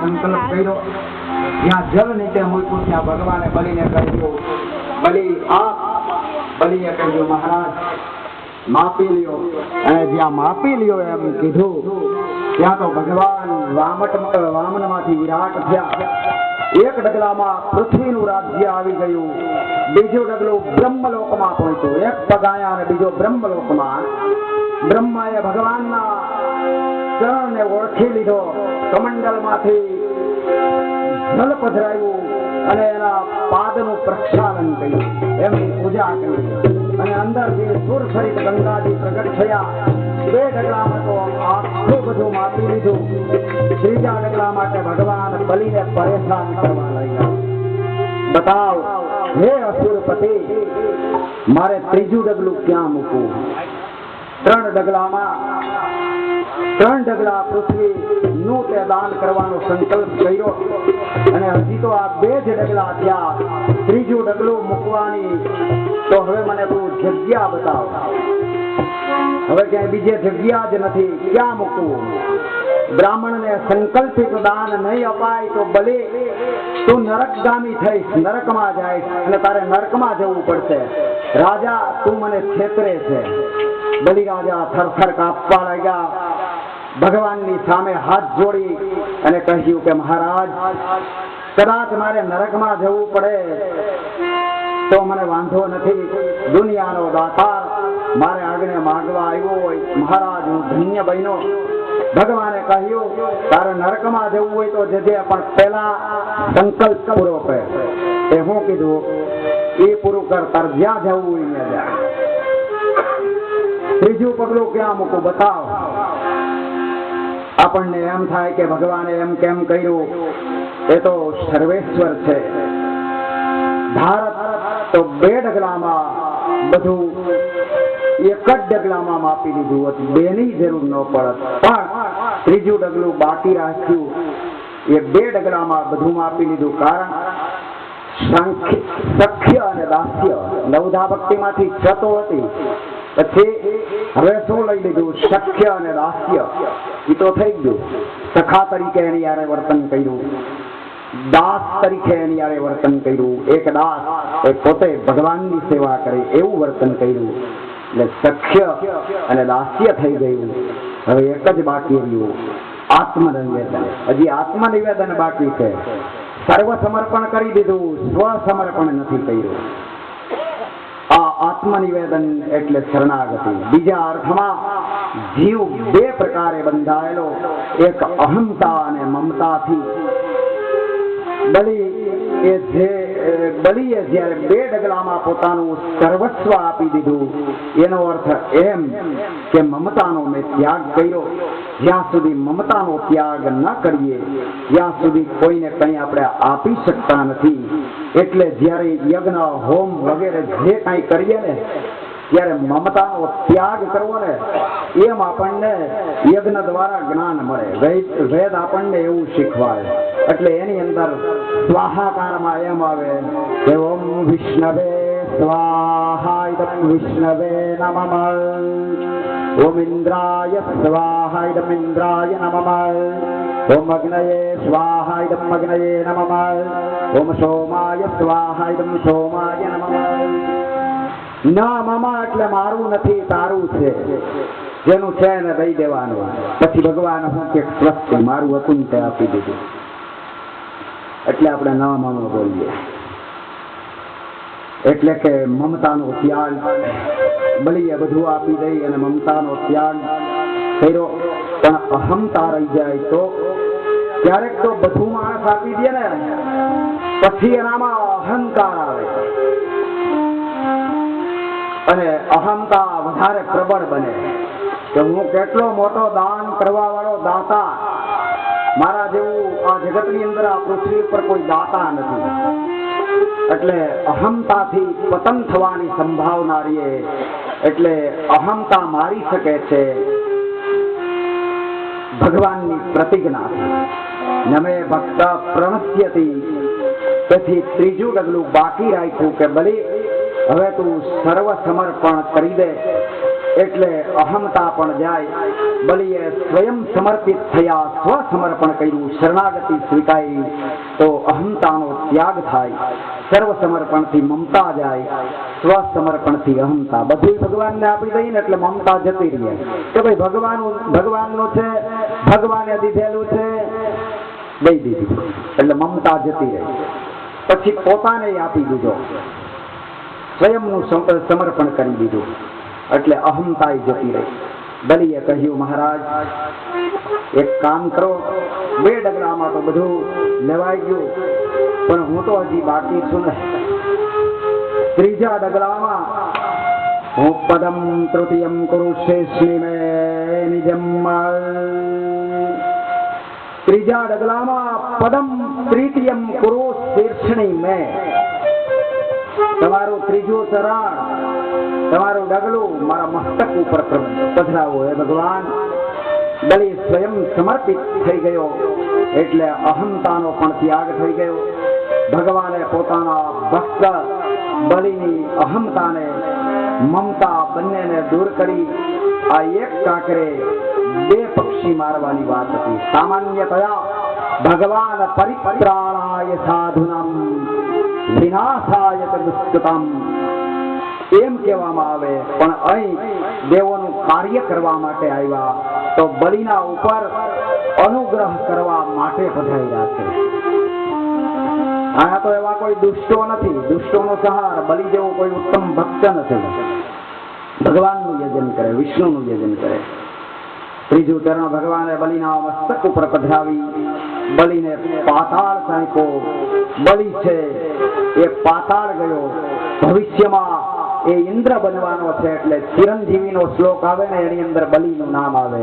સંકલ્પ કર્યો, જ્યાં જલ નીચે મૂક્યું ત્યાં ભગવાને બલીને કહ્યું, બલી આપ. બલીએ કહ્યું, મહારાજ માપી લ્યો. અને જ્યાં માપી લ્યો એમ કીધું ત્યાં તો ભગવાન વામનમાંથી વિરાટ થયા. એક ડગલામાં પૃથ્વીનું રાજ્ય આવી ગયું, બીજો ડગલો બ્રહ્મલોકમાં પહોંચ્યો. એક પગ આયા અને બીજો બ્રહ્મલોકમાં. બ્રહ્માએ ભગવાનના ચરણને ઓળખી લીધો, કમંડલમાંથી જલ પધરાયું અને એના પાદનું પ્રક્ષાલન કર્યું, એમની પૂજા કરી અને અંદરથી સુર સહિત ગંગાજી પ્રગટ થયા. બે ડગલામાં તો આખું બધું માપી લીધું. ત્રીજા ડગલા માટે ભગવાન બલીને પરેશાન કરવા લાગ્યા. બતાવ હે અસુરપતિ, મારે ત્રીજું ડગલું ક્યાં મૂકવું? ત્રણ ડગલા પૃથ્વી નું તે દાન કરવાનો સંકલ્પ કર્યો અને હજી તો આ બે જ ડગલા થયા. ત્રીજું ડગલું મૂકવાની તો હવે મને તું જગ્યા બતાવ. હવે ક્યાંય બીજે જગ્યા જ નથી, ક્યાં મૂકવું? બ્રાહ્મણને સંકલ્પિત દાન નહીં અપાય તો ભલે તું નરકગામી થઈશ, નરકમાં જઈશ અને તારે નરકમાં જવું પડશે. રાજા તું મને છેતરે છે. બલિ રાજા થરથર કાપવા લાગ્યા. ભગવાનની સામે હાથ જોડી અને કહ્યું કે મહારાજ, કદાચ મારે નરકમાં જવું પડે તો મને વાંધો નથી. દુનિયાનો દાતાર મારે આગળ માગવા આવ્યો હોય, મહારાજ હું ધન્ય બન્યો. ભગવાને કહ્યું તારે નરકમાં જવું હોય તો જજે, પણ પેલા સંકલ્પ પૂરો કર. એ હું કીધું એ પૂરું કર, તાર જ્યાં જવું હોય ત્યાં જા. ત્રીજું પગલું ક્યાં મૂકું બતાવ. આપણને એમ થાય કે ભગવાને એમ કેમ કર્યું, એ તો સર્વેશ્વર છે. ભારત તો બે ડગલામાં બધું એક જ ડગલામાં માપી દીધું હતું, બેની જરૂર ન પડત. પણ ત્રીજું ડગલું બાકી રાખ્યું, એ બે ડગલામાં બધું માપી લીધું. કારણ સખ્ય અને દાસ્ય નવધા ભક્તિમાંથી જતો હતી, પછી હવે શું લઈ લીધું? સખ્ય અને દાસ્ય. એ તો થઈ ગયું. સખા તરીકે એની યારે વર્તન કર્યું, દાસ તરીકે એની યારે વર્તન કર્યું. એક દાસ એ પોતે ભગવાનની સેવા કરે એવું વર્તન કર્યું. એટલે સખ્ય અને દાસ્ય થઈ ગયું. હવે એક જ બાકી રહ્યું, આત્મનિવેદન. હજી આત્મનિવેદન બાકી છે. સર્વ સમર્પણ કરી દીધું, સ્વ સમર્પણ નથી કર્યું. આ આત્મનિવેદન એટલે શરણાગતિ. બીજા અર્થમાં જીવ બે પ્રકારે બંધાયેલો, એક અહંતા અને મમતાથી. બલિએ જ્યારે બે ડગલામાં પોતાનું સર્વસ્વ આપી દીધું, એનો અર્થ એમ કે મમતાનો મેં ત્યાગ કર્યો. જ્યાં સુધી મમતાનો ત્યાગ ન કરીએ ત્યાં સુધી કોઈને કંઈ આપણે આપી શકતા નથી. એટલે જ્યારે યજ્ઞ હોમ વગેરે જે કંઈ કરીએ ને ત્યારે મમતાનો ત્યાગ કરવો ને, એમ આપણને યજ્ઞ દ્વારા જ્ઞાન મળે. વેદ આપણને એવું શીખવાડે. એટલે એની અંદર સ્વાહાકારમાં એમ આવે કે ઓમ વિષ્ણવે સ્વાહા ઇદમ વિષ્ણવે નમઃ, ઓમ ઇન્દ્રાય સ્વાહા ઇદમ ઇન્દ્રાય નમઃ, ઓમ અગ્નયે સ્વાહા ઇદમ અગ્નયે નમઃ, ઓમ સોમાય સ્વાહા ઇદમ સોમાય નમઃ. ના મામા એટલે મારું નથી, તારું છે. જેનું છે એને દઈ દેવાનું. પછી ભગવાન હું કે સ્વસ્થ મારું હતું તે આપી દીધું. એટલે આપણે ના મામા બોલીએ. એટલે કે મમતાનો ત્યાગ. બલિએ બધું આપી દઈ અને મમતાનો ત્યાગ કર્યો. પણ અહંતા રહી જાય તો ક્યારેક તો બધું માણસ આપી દે ને, પછી એનામાં અહંકાર આવે અને અહંતા વધારે પ્રબળ બને કે હું કેટલો મોટો દાન કરવા વાળો દાતા, મારા જેવું આ જગતની અંદર આ પૃથ્વી પર કોઈ દાતા નથી. એટલે અહંતાથી પતન થવાની સંભાવના રહે. એટલે અહંતા મારી શકે છે ભગવાનની પ્રતિજ્ઞાથી. નમે ભક્ત પ્રણશ્યતિ. તેથી ત્રીજું ડગલું બાકી રાખ્યું કે ભલે હવે તું સર્વ સમર્પણ કરી દે, એટલે અહંતા પણ જાય બલિએ સ્વયં સમર્પિત થયા, સ્વસમર્પણ કર્યું, શરણાગતિ સ્વીકારી તો અહંતાનો ત્યાગ થાય. સર્વ સમર્પણથી મમતા જાય, સ્વસમર્પણથી અહંતા. બધું ભગવાનને આપી દઈએ ને એટલે મમતા જતી રહે કે ભાઈ ભગવાનનું છે, ભગવાને દીધેલું છે, દઈ દીધું એટલે મમતા જતી રહી. પછી પોતાને આપી દીધો, સ્વયંનું સમર્પણ કરી દીધું એટલે અહંતા જતી રહી. બલિએ કહ્યું, મહારાજ એક કામ કરો, 2 ડગલામાં તો બધું લેવાઈ ગયું, પણ હું તો હજી બાકી છું ને. 3જા ડગલામાં હું પદમ તૃતીયમ કુરુશેષ્મી મે નિજમ. 3જા ડગલામાં પદમ તૃતીયમ કુરુશેષ્મી મે, તમારું 3જું ચરણ, તમારું ડગલું મારા મસ્તક ઉપર પધરાવો. હે ભગવાન, બલિ સ્વયં સમર્પિત થઈ ગયો એટલે અહંતાનો પણ ત્યાગ થઈ ગયો. ભગવાને પોતાના ભક્ત બલિની અહંતાને, મમતા બંનેને દૂર કરી. આ એક કાંકરે 2 પક્ષી મારવાની વાત હતી. સામાન્યતયા ભગવાન પરિત્રાણાય સાધુનામ વિનાશાય દુષ્કૃતમ એમ કહેવામાં આવે, પણ અહીં દેવોનું કાર્ય કરવા માટે આવ્યા તો બલિના ઉપર અનુગ્રહ કરવા માટે પધાર્યા છે. આયા તો એવા કોઈ દુષ્ટો નથી, દુષ્ટોનો સંહાર. બલિ જેવો કોઈ ઉત્તમ ભક્ત નથી. ભગવાનનું યજન કરે, વિષ્ણુનું યજન કરે. 3જું ચરણ ભગવાને બલિના મસ્તક ઉપર પધરાવી, બલિને પાતાળ સાંપ્યો. બલિ છે એ પાતાળ ગયો. ભવિષ્યમાં એ ઇન્દ્ર બનવાનો છે એટલે ચિરંજીવીનો શ્લોક આવે ને એની અંદર બલિનું નામ આવે.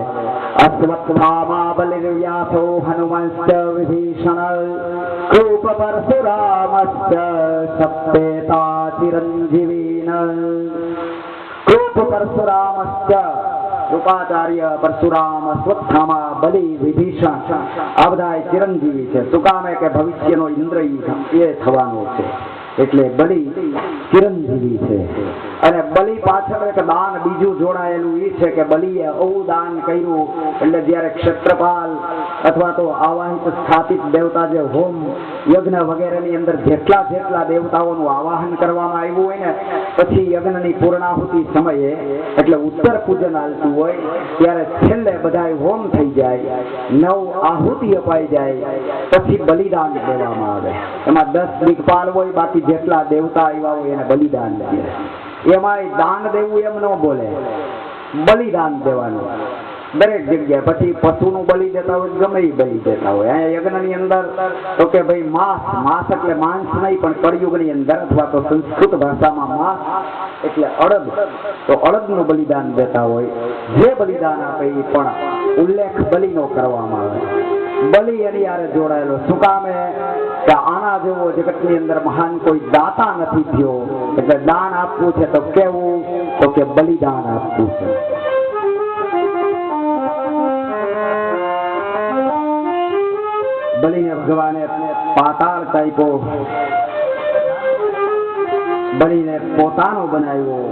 અશ્વત્થામા બલિર્વ્યાસો હનુમંશ્ચ વિભીષણ કૃપ પરશુરામશ્ચ સપ્તેતા ચિરંજીવીન. કૃપ પરશુરામશ્ચ, કૃપાચાર્ય, પરશુરામ, અશ્વત્થામા, બલિ, વિભીષણ આ બધા ચિરંજીવી છે. શું કામ કે ભવિષ્યનો ઇન્દ્ર એ થવાનો છે એટલે બલિ ચિરંજીવી છે. અને બલિ પાછળ એક દાન બીજું જોડાયેલું એ છે કે બલિએ આવું દાન કર્યું એટલે જ્યારે ક્ષેત્રપાલ અથવા તો આવાહિત સ્થાપિત દેવતા જે હોમ યજ્ઞ વગેરેની અંદર જેટલા દેવતાઓનું આવાહન કરવામાં આવ્યું હોય ને, પછી યજ્ઞની પૂર્ણાહુતિ સમયે એટલે ઉત્તર પૂજન હાલતું હોય ત્યારે છેલ્લે બધા હોમ થઈ જાય, 9 આહુતિ અપાઈ જાય, પછી બલિદાન દેવામાં આવે. એમાં 10 દિગ્પાલ હોય, બાકી જેટલા દેવતા આવ્યા હોય એને બલિદાન દે. એમાં દાન દેવું એમ ન બોલે, બલિદાન દેવાનું દરેક જગ્યાએ. પછી પશુનું બલિ દેતા હોય, ગમે એ બલિ દેતા હોય. અહીંયા યજ્ઞની અંદર તો કે ભાઈ માંસ એટલે માંસ નહીં, પણ કળિયુગની અંદર અથવા તો સંસ્કૃત ભાષામાં માંસ એટલે અડદ, તો અડદનું બલિદાન દેતા હોય. જે બલિદાન આપે એ પણ ઉલ્લેખ બલિનો કરવામાં આવે. બલિ એની યારે જોડાયેલો. શું કામે કે આના જેવો જગતની અંદર મહાન કોઈ દાતા નથી થયો, એટલે દાન આપવું છે તો કેવું, તો કે બલિદાન આપવું છે. બલિને ભગવાને પાતાળ કાપ્યો, બલિને પોતાનો બનાવ્યો.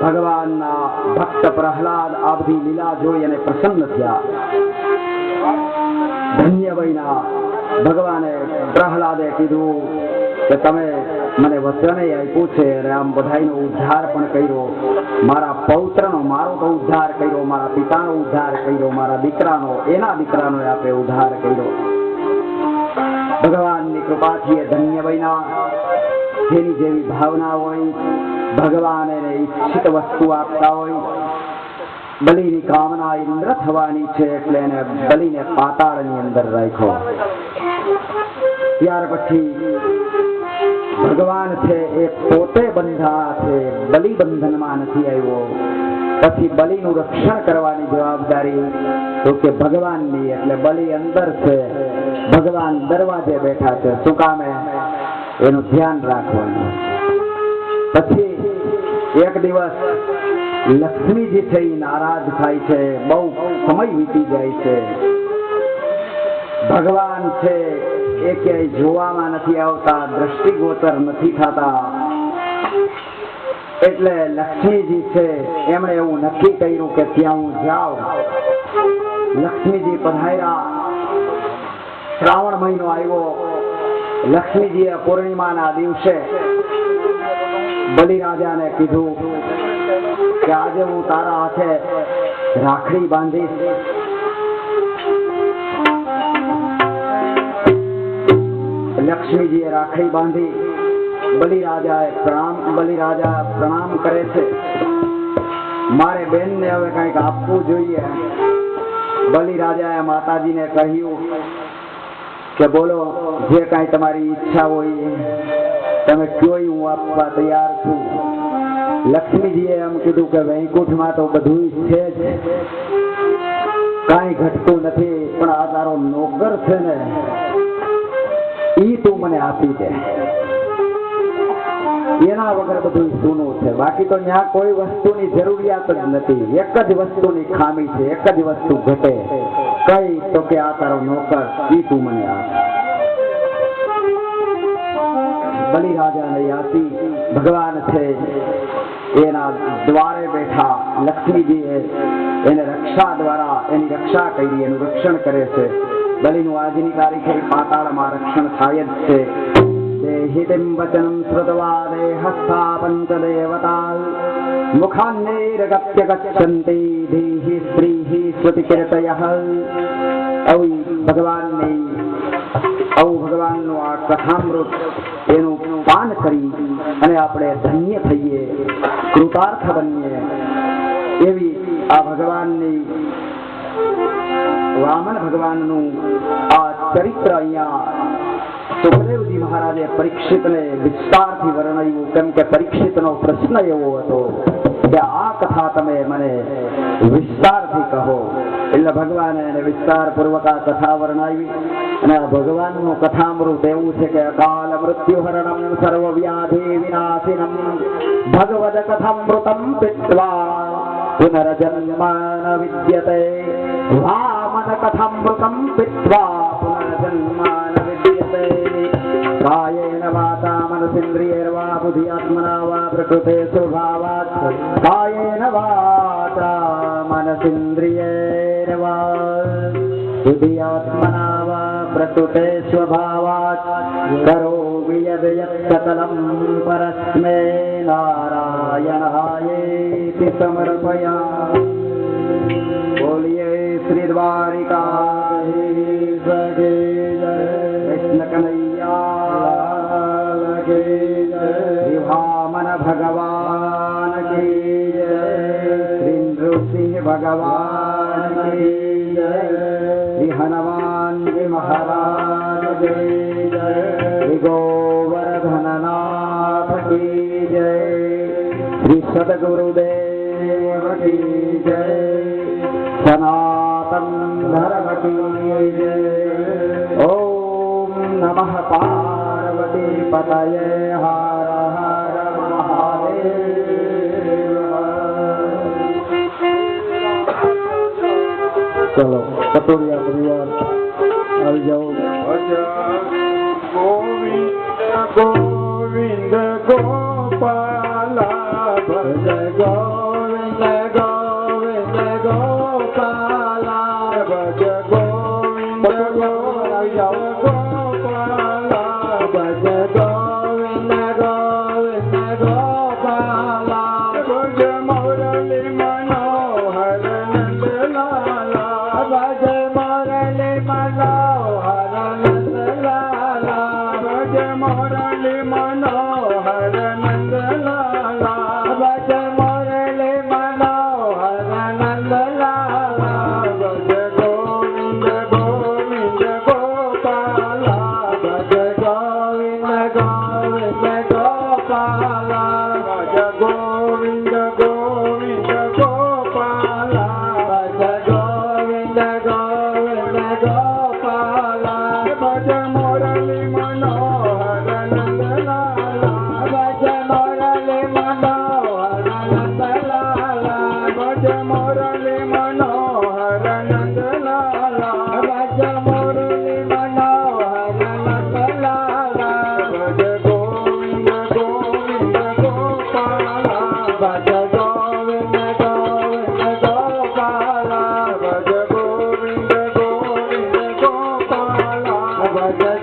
ભગવાનના ભક્ત પ્રહલાદ આ બધી લીલા જોઈ અને પ્રસન્ન થયા. ધન્ય બન્યા. ભગવાને પ્રહલાદે કીધું કે તમે મને વચન આપ્યું છે અને આમ બધાનો ઉદ્ધાર પણ કર્યો. મારા પૌત્રનો, મારો તો ઉદ્ધાર કર્યો, મારા પિતાનો ઉદ્ધાર કર્યો, મારા દીકરાનો, એના દીકરાનો આપે ઉદ્ધાર કર્યો. ભગવાનની કૃપાથી ધન્ય બન્યા. જેની જેવી ભાવના હોય ભગવાન એને ઈચ્છિત વસ્તુ આપતા હોય. બલિની કામના ઇન્દ્ર થવાની છે એટલે એને બલિને પાતાળની અંદર રાખ્યો. ત્યાર પછી ભગવાન છે એ પોતે બંધા છે, બલિ બંધનમાં નથી આવ્યો. પછી બલિનું રક્ષણ કરવાની જવાબદારી તો કે ભગવાનની, એટલે બલિ અંદર છે, ભગવાન દરવાજે બેઠા છે. શું કામે? એનું ધ્યાન રાખવાનું. પછી એક દિવસ લક્ષ્મીજી છે એ નારાજ થાય છે, બહુ સમય વીતી જાય છે. ભગવાન છે એ ક્યાંય જોવામાં નથી આવતા, દ્રષ્ટિગોચર નથી થતા. એટલે લક્ષ્મીજી છે એમણે એવું નક્કી કર્યું કે ત્યાં હું જાઉં. લક્ષ્મીજી પધાર્યા. શ્રાવણ મહિનો આવ્યો. લક્ષ્મીજીએ પૂર્ણિમાના દિવસે બલિરાજાને કીધું કે આજે હું તારા હાથે રાખડી બાંધીશ. લક્ષ્મીજીએ રાખડી બાંધી. બલિરાજા પ્રણામ કરે છે. મારે બેનને હવે કંઈક આપવું જોઈએ. બલિરાજાએ માતાજીને કહ્યું કે બોલો, જે કાંઈ તમારી ઈચ્છા હોય તમે કયો, હું આપવા તૈયાર છું. લક્ષ્મીજીએ એમ કીધું કે વૈકુંઠમાં તો બધું છે જ, કાંઈ ઘટતું નથી, પણ આ તારો નોકર છે ને ઈ તું મને આપી દે. એના વગર બધું સૂનું છે. બાકી તો ત્યાં કોઈ વસ્તુની જરૂરિયાત જ નથી. એક જ વસ્તુની ખામી છે, એક જ વસ્તુ ઘટે. કઈ તો કે આ તારો નોકર, ઈ તું મને આપ. બલિરાજાને આપી. ભગવાન છે એના દ્વારે બેઠા. લક્ષ્મીજીએ એને રક્ષા દ્વારા એની રક્ષા કરી, એનું રક્ષણ કરે છે. બલિનું આજની તારીખે પાતાળમાં રક્ષણ થાય જ છે. દેહિતિમ વચનમ શ્રુત્વા દેહસ્થા પંચદેવતા મુખાન્નૈરગત્ય ગચ્છન્તિ દેહિ સ્ત્રીહિ સ્તુતિકીર્તયઃ. ભગવાનનું આ કથામૃત એનું પાન કરી અને આપણે ધન્ય થઈએ, કૃતાર્થ બનીએ એવી આ ભગવાનની, વામન ભગવાનનું આ ચરિત્ર અહીંયા સુખદેવજી મહારાજે પરીક્ષિતને વિસ્તારથી વર્ણવ્યું. કેમ કે પરીક્ષિતનો પ્રશ્ન એવો હતો કે આ કથા તમે મને વિસ્તારથી કહો. એટલે ભગવાને એને વિસ્તાર પૂર્વક આ કથા વર્ણવી. અને આ ભગવાનનું કથામૃત એવું છે કે અકાલ મૃત્યુહરણમ સર્વ વ્યાધિ વિનાશિનમ ભગવદ કથામૃતમ પિત્વા પુનર્જન્મ ન વિદ્યતે. વામન કથામૃતમ પિત્વા પુનર્જન્મ ન વિદ્યતે. કાયેન વાચા મનસેન્દ્રિયૈર્વા બુદ્ધ્યાત્મના વા પ્રકૃતે સ્વભાવાत्. કાયેન વાચા મનસેન્દ્રિયૈર્વા બુદ્ધ્યાત્મના વા પ્રકૃતે સ્વભાવાत्. કરોમિ યદ્ યत् સકલં પરસ્મૈ નારાયણાયેતિ સમર્પયામિ. બોલીએ શ્રી દ્વારિકાધીશ કી જય. કૃષ્ણ કનૈયા કી જય. શ્રી વામન ભગવાન કી જય. શ્રી નૃસિંહ ભગવાન કી જય. શ્રી હનુમાનજી મહારાજ કી જય. શ્રી ગોવર્ધનનાથ કી જય. શ્રી સદગુરુદેવ કી જય. સનાતન ધર્મ કી જય. ઓમ નમઃ પાર્વતી પતયે. હર હર મહાદેવ. ચલો કટોરિયા પરિવાર આવી જાઓ. ગોવિંદ ગોવિંદ ગોપાલા ભજ ગોવિંદ ગોવિંદ ગોપાલા ભજ ગોવિંદ ગોવિંદ ગોપાલા ભજ ગોવિંદ ગોવિંદ ગોપાલા ભજ મુરલી મનોહર નંદલાલા ભજ મુરલી મનોહર નંદલાલા ભજ મુરલી મનોહર નંદલાલા ભજ મુરલી મનોહર નંદલાલા ભજ ગોવિંદ ગોવિંદ ગોપાલા ભજ ગોવિંદ ગોવિંદ ગોપાલા ભજ ગોવિંદ ગોવિંદ ગોપાલા ભજ ગોવિંદ ગોવિંદ ગોપાલા ભજ મુરલી મનોહર નંદલાલા ભજ મુરલી મનોહર નંદલાલા ભજ મુરલી મનોહર નંદલાલા ભજ મુરલી મનોહર નંદલાલા ભજ ગોવિંદ ગોવિંદ ગોપાલા Yada